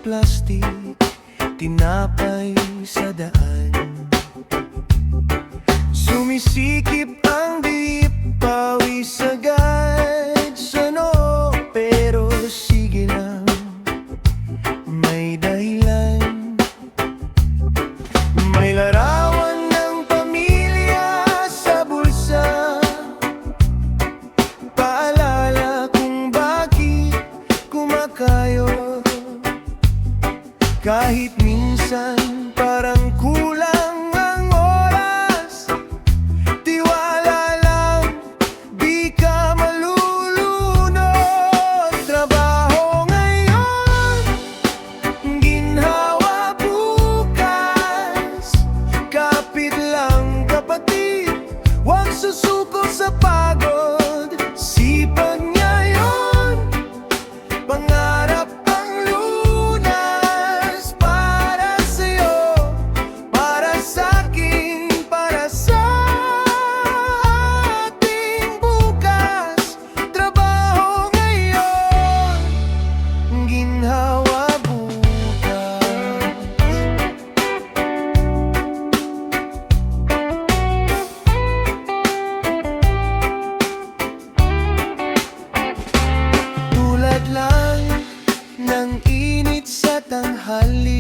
plastic, tinapay sa daan. Sumisikip ang dip, pawis agad sa noo. Pero sige lang, may dahilan. May larawan ng pamilya sa bulsa, paalala kung bakit kumakayo. Kahit minsan parang kulang ang oras, tiwala lang, di ka malulunod. Trabaho ngayon, ginhawa bukas. Kapit lang kapatid, huwag susuko sa pagod. Sipag niya yun, pangarap ang lunas. Para sa'yo, para sa'kin, para sa ating bukas. Trabaho ngayon, ginhawa bukas. Tulad lang ng init sa tanghali,